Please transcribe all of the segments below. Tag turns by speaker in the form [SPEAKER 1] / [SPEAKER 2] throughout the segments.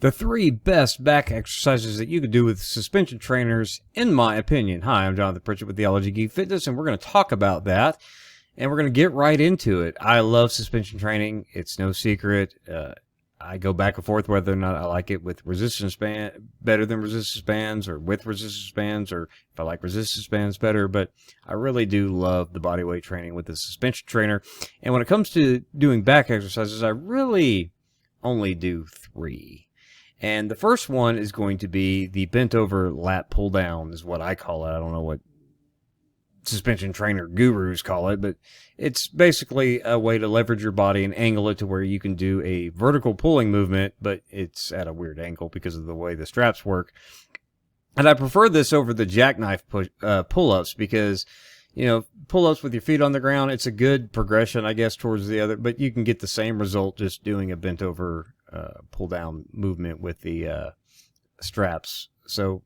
[SPEAKER 1] The 3 best back exercises that you could do with suspension trainers, in my opinion. Hi, I'm Jonathan Pritchett with Theology, Geek, Fitness, and we're going to talk about that, and we're going to get right into it. I love suspension training. It's no secret. I go back and forth whether or not I like it with resistance band better than resistance bands, or with resistance bands, or if I like resistance bands better. But I really do love the bodyweight training with the suspension trainer. And when it comes to doing back exercises, I really only do 3. And the first one is going to be the bent over lat pull down, is what I call it. I don't know what suspension trainer gurus call it, but it's basically a way to leverage your body and angle it to where you can do a vertical pulling movement, but it's at a weird angle because of the way the straps work. And I prefer this over the jackknife pull-ups because, you know, pull-ups with your feet on the ground, it's a good progression, I guess, towards the other, but you can get the same result just doing a bent over pull down movement with the straps. So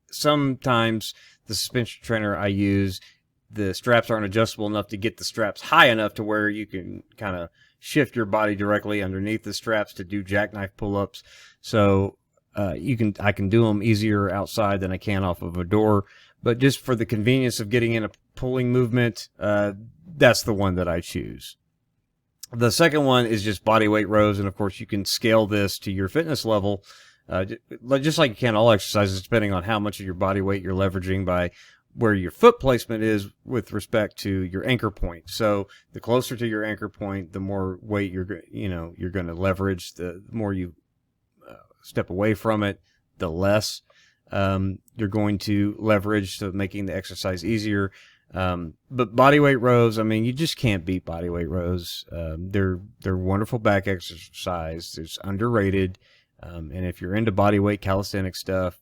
[SPEAKER 1] sometimes the suspension trainer I use, the straps aren't adjustable enough to get the straps high enough to where you can kind of shift your body directly underneath the straps to do jackknife pull-ups. So I can do them easier outside than I can off of a door. But just for the convenience of getting in a pulling movement, that's the one that I choose. The second one is just bodyweight rows, and of course you can scale this to your fitness level, just like you can all exercises, depending on how much of your body weight you're leveraging by where your foot placement is with respect to your anchor point. So the closer to your anchor point, the more weight you're going to leverage. The more you step away from it, the less you're going to leverage, so making the exercise easier. But bodyweight rows, I mean, you just can't beat bodyweight rows. They're wonderful back exercise. It's underrated. And if you're into bodyweight calisthenics stuff,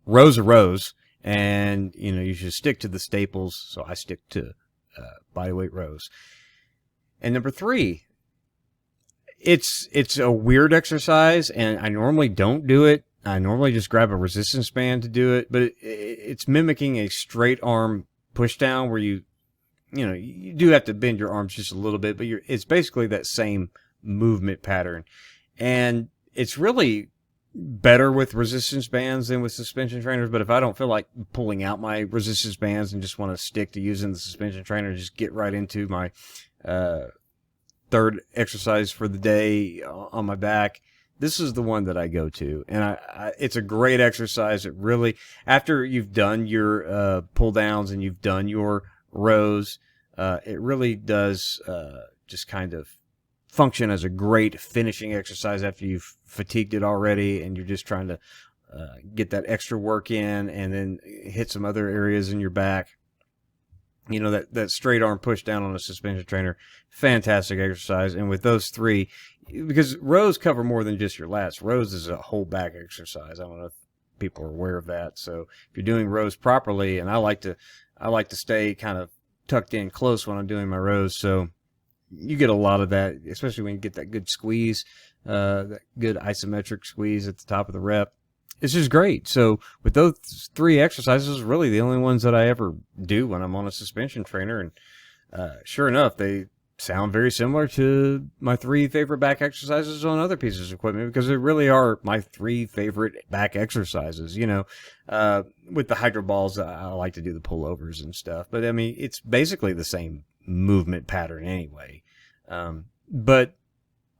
[SPEAKER 1] rows are rows, and you should stick to the staples. So I stick to bodyweight rows. And number 3, it's a weird exercise, and I normally don't do it. I normally just grab a resistance band to do it, but it's mimicking a straight arm push down where you do have to bend your arms just a little bit, but it's basically that same movement pattern. And it's really better with resistance bands than with suspension trainers, but if I don't feel like pulling out my resistance bands and just want to stick to using the suspension trainer, just get right into my third exercise for the day on my back, this is the one that I go to, and it's a great exercise. It really, after you've done your pull downs and you've done your rows, it really does just kind of function as a great finishing exercise after you've fatigued it already, and you're just trying to get that extra work in, and then hit some other areas in your back. That straight arm push down on a suspension trainer, fantastic exercise. And with those 3, because rows cover more than just your lats. Rows is a whole back exercise. I don't know if people are aware of that. So if you're doing rows properly, and I like to stay kind of tucked in close when I'm doing my rows. So you get a lot of that, especially when you get that good squeeze, that good isometric squeeze at the top of the rep. It's just great. So with those 3 exercises, really the only ones that I ever do when I'm on a suspension trainer. And sure enough, they sound very similar to my 3 favorite back exercises on other pieces of equipment, because they really are my 3 favorite back exercises. With the hydro balls, I like to do the pullovers and stuff. But I mean, it's basically the same movement pattern anyway. But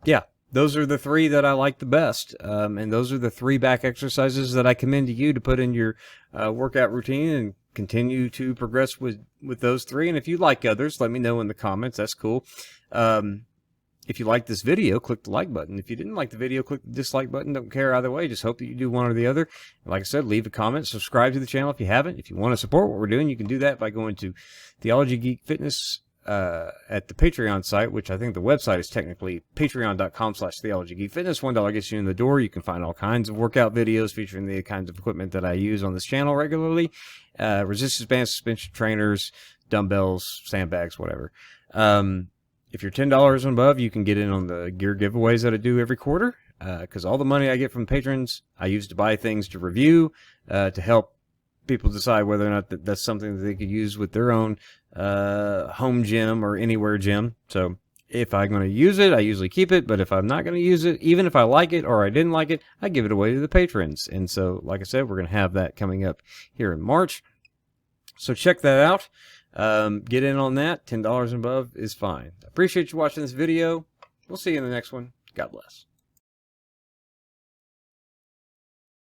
[SPEAKER 1] yeah. Those are the 3 that I like the best, and those are the 3 back exercises that I commend to you to put in your workout routine and continue to progress with those 3. And if you like others, let me know in the comments. That's cool. If you like this video, click the like button. If you didn't like the video, click the dislike button. Don't care either way. Just hope that you do one or the other. And like I said, leave a comment. Subscribe to the channel if you haven't. If you want to support what we're doing, you can do that by going to Theology, Geek, Fitness at the Patreon site, which I think the website is technically patreon.com/theologygeekfitness. $1 gets you in the door. You can find all kinds of workout videos featuring the kinds of equipment that I use on this channel regularly. Resistance bands, suspension trainers, dumbbells, sandbags, whatever. If you're $10 and above, you can get in on the gear giveaways that I do every quarter, because all the money I get from patrons, I use to buy things to review, to help people decide whether or not that's something that they could use with their own home gym or anywhere gym. So If I'm going to use it, I usually keep it. But if I'm not going to use it, even if I like it or I didn't like it, I give it away to the patrons. And so, like I said, we're going to have that coming up here in March. So check that out. Get in on that. $10 and above is fine. Appreciate you watching this video. We'll see you in the next one. God bless.